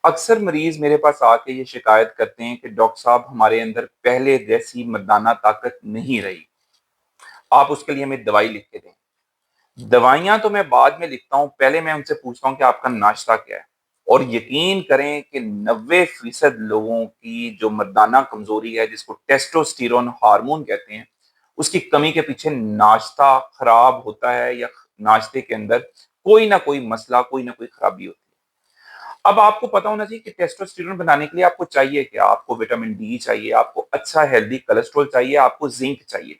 اکثر مریض میرے پاس آ کے یہ شکایت کرتے ہیں کہ ڈاکٹر صاحب ہمارے اندر پہلے جیسی مردانہ طاقت نہیں رہی، آپ اس کے لیے ہمیں دوائی لکھ کے دیں۔ دوائیاں تو میں بعد میں لکھتا ہوں، پہلے میں ان سے پوچھتا ہوں کہ آپ کا ناشتہ کیا ہے، اور یقین کریں کہ 90% لوگوں کی جو مردانہ کمزوری ہے، جس کو ٹیسٹوسٹیرون ہارمون کہتے ہیں، اس کی کمی کے پیچھے ناشتہ خراب ہوتا ہے، یا ناشتے کے اندر کوئی نہ کوئی مسئلہ، کوئی نہ کوئی خرابی ہوتی ہے۔ اب آپ کو پتا ہونا چاہیے کہ ٹیسٹوسٹیرون بنانے کے لیے آپ کو چاہیے کیا، آپ کو وٹامن ڈی چاہیے، آپ کو اچھا ہیلدی کولیسٹرول چاہیے، آپ کو زنک چاہیے۔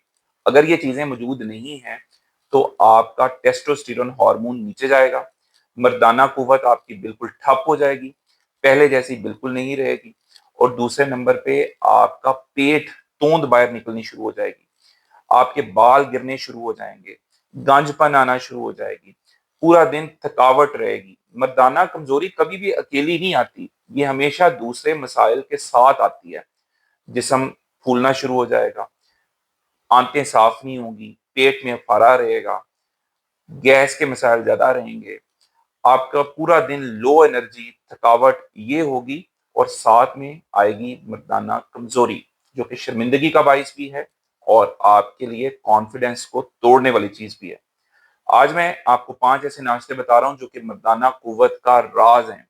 اگر یہ چیزیں موجود نہیں ہیں تو آپ کا ٹیسٹوسٹیرون ہارمون نیچے جائے گا، مردانہ قوت آپ کی بالکل ٹھپ ہو جائے گی، پہلے جیسی بالکل نہیں رہے گی، اور دوسرے نمبر پہ آپ کا پیٹ توند باہر نکلنی شروع ہو جائے گی، آپ کے بال گرنے شروع ہو جائیں گے، گانج پن آنا شروع ہو جائے گی، پورا دن تھکاوٹ رہے گی۔ مردانہ کمزوری کبھی بھی اکیلی نہیں آتی، یہ ہمیشہ دوسرے مسائل کے ساتھ آتی ہے۔ جسم پھولنا شروع ہو جائے گا، آنتیں صاف نہیں ہوں گی، پیٹ میں پھارا رہے گا، گیس کے مسائل زیادہ رہیں گے، آپ کا پورا دن لو انرجی، تھکاوٹ یہ ہوگی، اور ساتھ میں آئے گی مردانہ کمزوری، جو کہ شرمندگی کا باعث بھی ہے اور آپ کے لیے کانفیڈنس کو توڑنے والی چیز بھی ہے۔ آج میں آپ کو 5 ایسے ناشتے بتا رہا ہوں جو کہ مردانہ قوت کا راز ہیں۔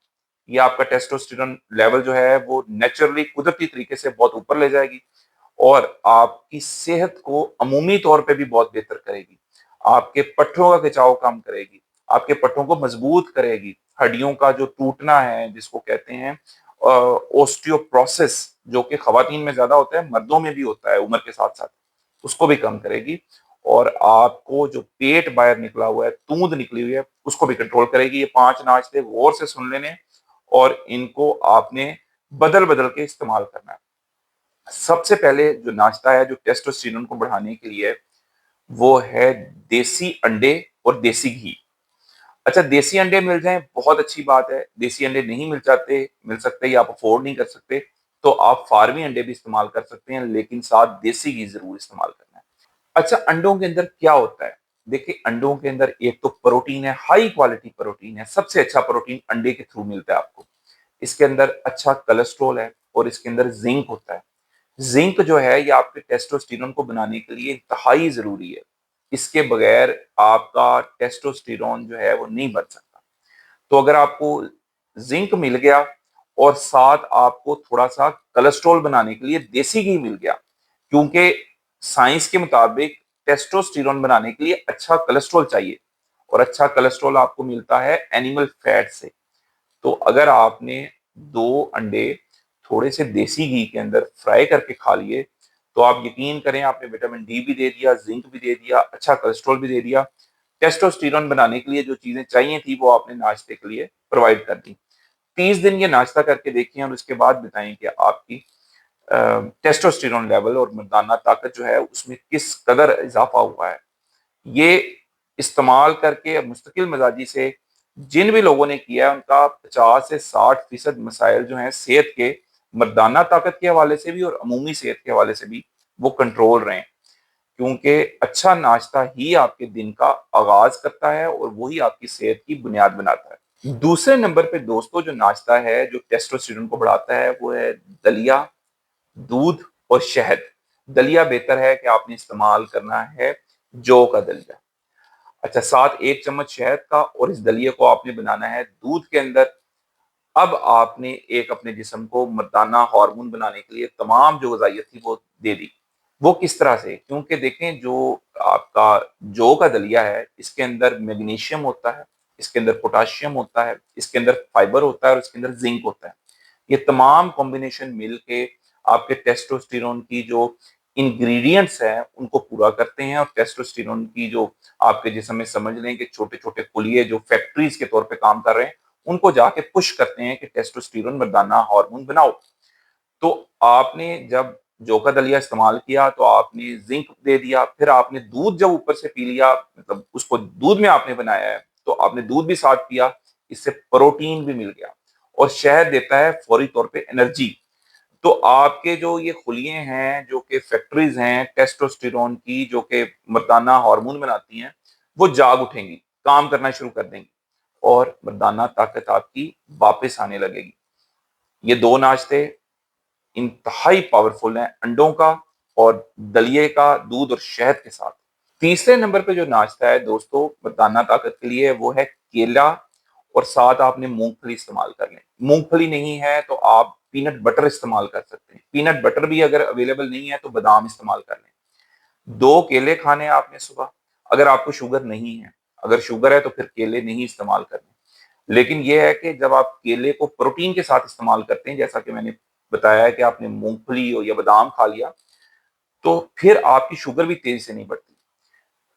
یہ آپ کا ٹیسٹوسٹیرون لیول جو ہے وہ نیچرلی قدرتی طریقے سے بہت اوپر لے جائے گی، اور آپ کی صحت کو عمومی طور پہ بھی بہت بہتر کرے گی، آپ کے پٹھوں کا کھچاؤ کم کرے گی، آپ کے پٹھوں کو مضبوط کرے گی، ہڈیوں کا جو ٹوٹنا ہے جس کو کہتے ہیں اوسٹیوپروسس، جو کہ خواتین میں زیادہ ہوتا ہے، مردوں میں بھی ہوتا ہے عمر کے ساتھ ساتھ، اس کو بھی کم کرے گی، اور آپ کو جو پیٹ باہر نکلا ہوا ہے، توند نکلی ہوئی ہے، اس کو بھی کنٹرول کرے گی۔ یہ 5 ناشتے غور سے سن لینے، اور ان کو آپ نے بدل بدل کے استعمال کرنا ہے۔ سب سے پہلے جو ناشتہ ہے جو ٹیسٹوسٹیرون کو بڑھانے کے لیے، وہ ہے دیسی انڈے اور دیسی گھی۔ اچھا، دیسی انڈے مل جائیں بہت اچھی بات ہے، دیسی انڈے نہیں مل سکتے یا آپ افورڈ نہیں کر سکتے تو آپ فارمی انڈے بھی استعمال کر سکتے ہیں، لیکن ساتھ دیسی گھی ضرور استعمال کرنا ہے۔ اچھا، انڈوں کے اندر کیا ہوتا ہے؟ دیکھیں، انڈوں کے اندر ایک تو پروٹین ہے، ہائی کوالٹی پروٹین ہے، سب سے اچھا پروٹین انڈے کے تھرو ملتا ہے آپ کو۔ اس کے اندر اچھا کولیسٹرول ہے، اور اس کے اندر زنک ہوتا ہے۔ زنک جو ہے یہ آپ کے ٹیسٹوسٹیرون کو بنانے کے لیے انتہائی ضروری ہے، اس کے بغیر آپ کا ٹیسٹوسٹیرون جو ہے وہ نہیں بن سکتا۔ تو اگر آپ کو زنک مل گیا، اور ساتھ آپ کو تھوڑا سا کولیسٹرول بنانے کے لیے دیسی گھی مل گیا، کیونکہ سائنس کے مطابق ٹیسٹوسٹیرون بنانے کے لیے اچھا کولیسٹرول چاہیے، اور اچھا کولیسٹرول آپ کو ملتا ہے اینیمل فیٹ سے۔ تو اگر آپ نے 2 انڈے تھوڑے سے دیسی گھی کے اندر فرائی کر کے کھا لیے، تو آپ یقین کریں آپ نے وٹامن ڈی بھی دے دیا، زنک بھی دے دیا، اچھا کولیسٹرول بھی دے دیا، ٹیسٹوسٹیرون بنانے کے لیے جو چیزیں چاہیے تھی وہ آپ نے ناشتے کے لیے پرووائڈ کر دی۔ 30 دن یہ ناشتہ کر کے دیکھیں، اور اس کے بعد بتائیں کہ آپ کی ٹیسٹوسٹیرون لیول اور مردانہ طاقت جو ہے اس میں کس قدر اضافہ ہوا ہے۔ یہ استعمال کر کے مستقل مزاجی سے جن بھی لوگوں نے کیا ہے، ان کا 50 سے 60% مسائل جو ہیں صحت کے، مردانہ طاقت کے حوالے سے بھی اور عمومی صحت کے حوالے سے بھی، وہ کنٹرول رہے ہیں، کیونکہ اچھا ناشتہ ہی آپ کے دن کا آغاز کرتا ہے، اور وہی آپ کی صحت کی بنیاد بناتا ہے۔ دوسرے نمبر پہ دوستو جو ناشتہ ہے جو ٹیسٹوسٹیرون کو بڑھاتا ہے، وہ ہے دلیا، دودھ اور شہد۔ دلیا بہتر ہے کہ آپ نے استعمال کرنا ہے جو کا دلیا۔ اچھا، ساتھ 1 چمچ شہد کا، اور اس دلیے کو آپ نے بنانا ہے دودھ کے اندر۔ اب آپ نے ایک اپنے جسم کو مردانہ ہارمون بنانے کے لیے تمام جو غذائیت تھی وہ دے دی۔ وہ کس طرح سے؟ کیونکہ دیکھیں، جو آپ کا جو کا دلیا ہے، اس کے اندر میگنیشیم ہوتا ہے، اس کے اندر پوٹاشیم ہوتا ہے، اس کے اندر فائبر ہوتا ہے، اور اس کے اندر زنک ہوتا ہے۔ یہ تمام کمبینیشن مل کے آپ کے ٹیسٹوسٹیرون کی جو انگریڈینٹس ہیں ان کو پورا کرتے ہیں، اور ٹیسٹوسٹیرون کی جو آپ کے جسم میں سمجھ لیں کہ چھوٹے چھوٹے خلیے جو فیکٹریز کے طور پہ کام کر رہے ہیں، ان کو جا کے پش کرتے ہیں کہ ٹیسٹوسٹیرون مردانہ ہارمون بناؤ۔ تو آپ نے جب جو کا دلیا استعمال کیا تو آپ نے زنک دے دیا، پھر آپ نے دودھ جب اوپر سے پی لیا، مطلب اس کو دودھ میں آپ نے بنایا ہے تو آپ نے دودھ بھی ساتھ پیا، اس سے پروٹین بھی مل گیا، اور شہد دیتا ہے فوری طور پہ انرجی۔ تو آپ کے جو یہ خلیے ہیں جو کہ فیکٹریز ہیں ٹیسٹوسٹیرون کی، جو کہ مردانہ ہارمون بناتی ہیں، وہ جاگ اٹھیں گی، کام کرنا شروع کر دیں گی، اور مردانہ طاقت آپ کی واپس آنے لگے گی۔ یہ دو ناشتے انتہائی پاورفل ہیں انڈوں کا اور دلیے کا دودھ اور شہد کے ساتھ۔ تیسرے نمبر پہ جو ناشتہ ہے دوستو مردانہ طاقت کے لیے وہ ہے کیلا، اور ساتھ آپ نے مونگ پھلی استعمال کر لیں۔ مونگ پھلی نہیں ہے تو آپ پینٹ بٹر استعمال کر سکتے ہیں، پینٹ بٹر بھی اگر اویلیبل نہیں ہے تو بادام استعمال کر لیں۔ دو کیلے کھانے آپ نے صبح، اگر آپ کو شوگر نہیں ہے، اگر شوگر ہے تو پھر کیلے نہیں استعمال کرنے، لیکن یہ ہے کہ جب آپ کیلے کو پروٹین کے ساتھ استعمال کرتے ہیں، جیسا کہ میں نے بتایا ہے کہ آپ نے مونگ پھلی یا بادام کھا لیا تو پھر آپ کی شوگر بھی تیزی سے نہیں بڑھتی۔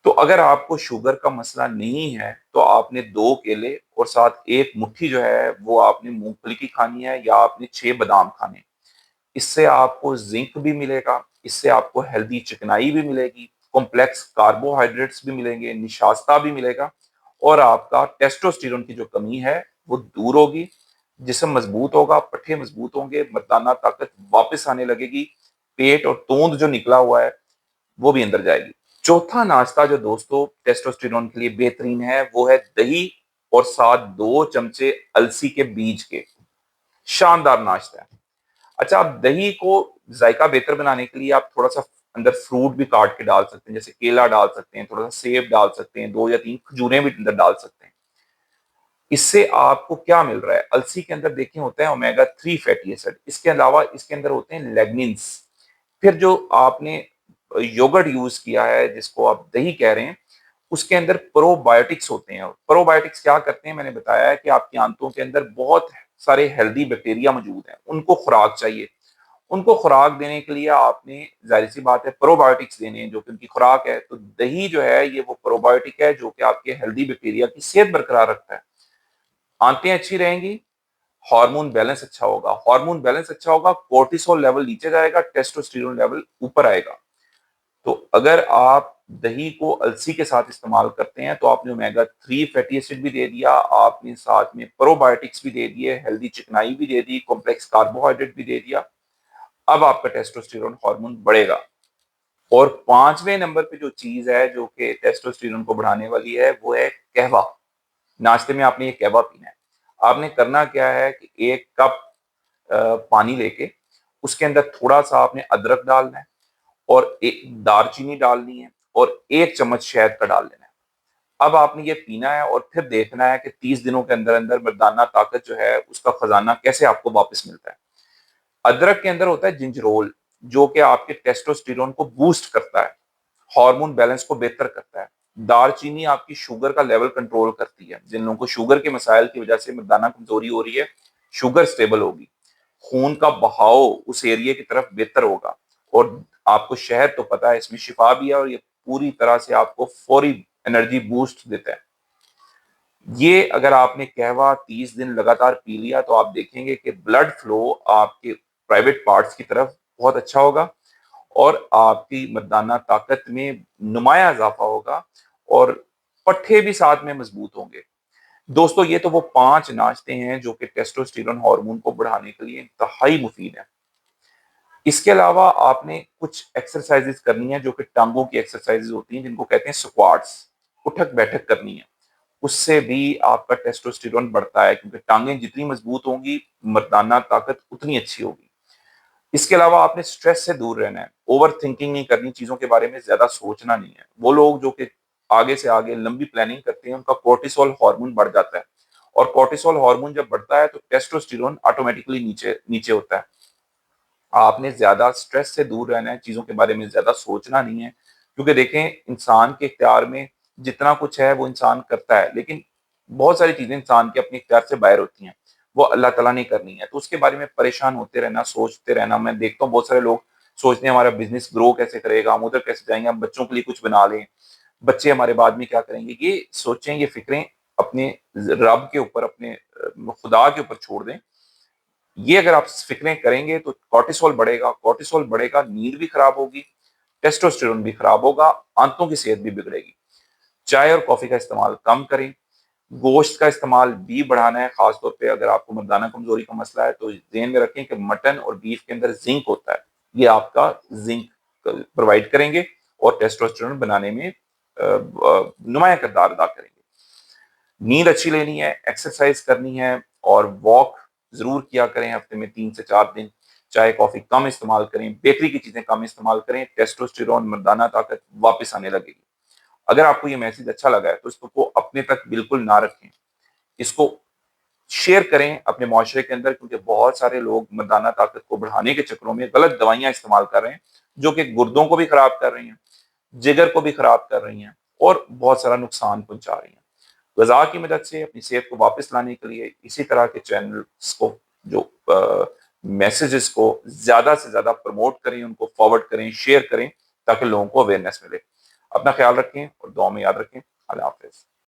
تو اگر آپ کو شوگر کا مسئلہ نہیں ہے تو آپ نے دو کیلے اور ساتھ ایک مٹھی جو ہے وہ آپ نے مونگ پھلی کی کھانی ہے، یا آپ نے 6 بادام کھانے۔ اس سے آپ کو زنک بھی ملے گا، اس سے آپ کو ہیلدی چکنائی بھی ملے گی، کمپلیکس کاربوہائیڈریٹس بھی ملیں گے، نشاستہ بھی ملے گا، اور آپ کا ٹیسٹوسٹیرون کی جو کمی ہے وہ دور ہوگی، جسم مضبوط ہوگا، پٹھے مضبوط ہوں گے، مردانہ طاقت واپس آنے لگے گی، پیٹ اور توند جو نکلا ہوا ہے وہ بھی اندر جائے گی۔ چوتھا ناشتہ جو دوستو ٹیسٹوسٹیرون کے لیے بہترین ہے وہ ہے دہی اور ساتھ 2 چمچے السی کے بیج کے۔ شاندار ناشتہ ہے۔ اچھا، آپ دہی کو ذائقہ بہتر بنانے کے لیے آپ تھوڑا سا اندر فروٹ بھی کاٹ کے ڈال سکتے ہیں، جیسے کیلا ڈال سکتے ہیں، تھوڑا سا سیب ڈال سکتے ہیں، 2 یا 3 کھجوریں بھی اندر ڈال سکتے ہیں۔ اس سے آپ کو کیا مل رہا ہے؟ السی کے اندر دیکھیں ہوتے ہیں اومیگا 3 فیٹی ایسڈ، اس کے علاوہ اس کے اندر ہوتے ہیں لیگننس۔ پھر جو آپ نے یوگرٹ یوز کیا ہے جس کو آپ دہی کہہ رہے ہیں، اس کے اندر پرو بایوٹکس ہوتے ہیں۔ پرو بایوٹکس کیا کرتے ہیں؟ میں نے بتایا ہے کہ آپ کی آنتوں کے اندر بہت سارے ہیلدی بیکٹیریا موجود ہیں، ان کو خوراک چاہیے، ان کو خوراک دینے کے لیے آپ نے ظاہر سی بات ہے پرو بایوٹکس دینے ہیں جو کہ ان کی خوراک ہے۔ تو دہی جو ہے یہ وہ پرو بایوٹک ہے جو کہ آپ کے ہیلدی بیکٹیریا کی صحت برقرار رکھتا ہے، آنتیں اچھی رہیں گی، ہارمون بیلنس اچھا ہوگا، ہارمون بیلنس اچھا ہوگا، کورٹیسول لیول نیچے جائے گا، ٹیسٹوسٹیرون لیول اوپر آئے گا۔ تو اگر آپ دہی کو السی کے ساتھ استعمال کرتے ہیں تو آپ نے اومیگا 3 فیٹی ایسڈ بھی دے دیا، آپ نے ساتھ میں پرو بایوٹکس بھی دے دیے، ہیلدی چکنائی بھی دے دی، کمپلیکس کاربوہائیڈریٹ بھی دے دیا، اب آپ کا ٹیسٹوسٹیرون ہارمون بڑھے گا۔ اور 5ویں نمبر پہ جو چیز ہے جو کہ ٹیسٹوسٹیرون کو بڑھانے والی ہے وہ ہے قہوہ۔ ناشتے میں آپ نے یہ قہوہ پینا ہے۔ آپ نے کرنا کیا ہے کہ 1 کپ پانی لے کے اس کے اندر تھوڑا سا آپ نے ادرک ڈالنا ہے، اور ایک دار چینی ڈالنی ہے، اور 1 چمچ شہد کا ڈال لینا ہے۔ اب آپ نے یہ پینا ہے اور پھر دیکھنا ہے کہ 30 دنوں کے اندر اندر مردانہ طاقت جو ہے اس کا خزانہ کیسے آپ کو واپس ملتا ہے۔ ادرک کے اندر ہوتا ہے جنجرول جو کہ آپ کے ٹیسٹوسٹیرون کو بوسٹ کرتا ہے، ہارمون بیلنس کو بہتر کرتا ہے۔ دار چینی آپ کی شوگر کا لیول کنٹرول کرتی ہے، جن لوگوں کو شوگر کے مسائل کی وجہ سے مردانہ کمزوری ہو رہی ہے، شوگر سٹیبل ہوگی، خون کا بہاؤ اس ایریے کی طرف بہتر ہوگا، اور آپ کو شہد تو پتا ہے اس میں شفا بھی ہے، اور یہ پوری طرح سے آپ کو فوری انرجی بوسٹ دیتا ہے۔ یہ اگر آپ نے قہوہ 30 دن لگاتار پی لیا تو آپ دیکھیں گے کہ بلڈ فلو آپ کے پرائیویٹ پارٹس کی طرف بہت اچھا ہوگا، اور آپ کی مردانہ طاقت میں نمایاں اضافہ ہوگا، اور پٹھے بھی ساتھ میں مضبوط ہوں گے۔ دوستو یہ تو وہ 5 ناشتے ہیں جو کہ ٹیسٹوسٹیرون ہارمون کو بڑھانے کے لیے انتہائی مفید ہیں۔ اس کے علاوہ آپ نے کچھ ایکسرسائزز کرنی ہے جو کہ ٹانگوں کی ایکسرسائزز ہوتی ہیں، جن کو کہتے ہیں سکواٹس، اٹھک بیٹھک کرنی ہے۔ اس سے بھی آپ کا ٹیسٹوسٹیرون بڑھتا ہے، کیونکہ ٹانگیں جتنی مضبوط ہوں گی مردانہ طاقت اتنی اچھی ہوگی۔ اس کے علاوہ آپ نے سٹریس سے دور رہنا ہے، اوور تھنکنگ نہیں کرنی، چیزوں کے بارے میں زیادہ سوچنا نہیں ہے۔ وہ لوگ جو کہ آگے سے آگے لمبی پلاننگ کرتے ہیں ان کا کورٹیسول ہارمون بڑھ جاتا ہے، اور کورٹیسول ہارمون جب بڑھتا ہے تو ٹیسٹوسٹیرون آٹومیٹکلی نیچے نیچے ہوتا ہے۔ آپ نے زیادہ سٹریس سے دور رہنا ہے، چیزوں کے بارے میں زیادہ سوچنا نہیں ہے، کیونکہ دیکھیں انسان کے اختیار میں جتنا کچھ ہے وہ انسان کرتا ہے، لیکن بہت ساری چیزیں انسان کے اپنے اختیار سے باہر ہوتی ہیں، وہ اللہ تعالیٰ نے کرنی ہے۔ تو اس کے بارے میں پریشان ہوتے رہنا، سوچتے رہنا، میں دیکھتا ہوں بہت سارے لوگ سوچتے ہیں ہمارا بزنس گرو کیسے کرے گا، ہم ادھر کیسے جائیں گے، ہم بچوں کے لیے کچھ بنا لیں، بچے ہمارے بعد میں کیا کریں گے۔ یہ سوچیں، یہ فکریں اپنے رب کے اوپر، اپنے خدا کے اوپر چھوڑ دیں۔ یہ اگر آپ فکریں کریں گے تو کورٹیسول بڑھے گا، کورٹیسول بڑھے گا، نیند بھی خراب ہوگی، ٹیسٹوسٹیرون بھی خراب ہوگا، آنتوں کی صحت بھی بگڑے گی۔ چائے اور کافی کا استعمال کم کریں، گوشت کا استعمال بھی بڑھانا ہے، خاص طور پہ اگر آپ کو مردانہ کمزوری کا مسئلہ ہے تو ذہن میں رکھیں کہ مٹن اور بیف کے اندر زنک ہوتا ہے، یہ آپ کا زنک پرووائڈ کریں گے اور ٹیسٹوسٹیرون بنانے میں نمایاں کردار ادا کریں گے۔ نیند اچھی لینی ہے، ایکسرسائز کرنی ہے، اور واک ضرور کیا کریں، ہفتے میں 3 سے 4 دن چائے کافی کم استعمال کریں، بیکری کی چیزیں کم استعمال کریں، ٹیسٹوسٹیرون مردانہ طاقت واپس آنے لگے گی۔ اگر آپ کو یہ میسج اچھا لگا ہے تو اس کو اپنے تک بالکل نہ رکھیں، اس کو شیئر کریں اپنے معاشرے کے اندر، کیونکہ بہت سارے لوگ مردانہ طاقت کو بڑھانے کے چکروں میں غلط دوائیاں استعمال کر رہے ہیں، جو کہ گردوں کو بھی خراب کر رہی ہیں، جگر کو بھی خراب کر رہی ہیں اور بہت سارا نقصان پہنچا رہی ہیں۔ غذا کی مدد سے اپنی صحت کو واپس لانے کے لیے اسی طرح کے چینلز کو، جو میسیجز کو زیادہ سے زیادہ پروموٹ کریں، ان کو فارورڈ کریں، شیئر کریں، تاکہ لوگوں کو اویئرنیس ملے۔ اپنا خیال رکھیں اور دعا میں یاد رکھیں۔ اللہ حافظ۔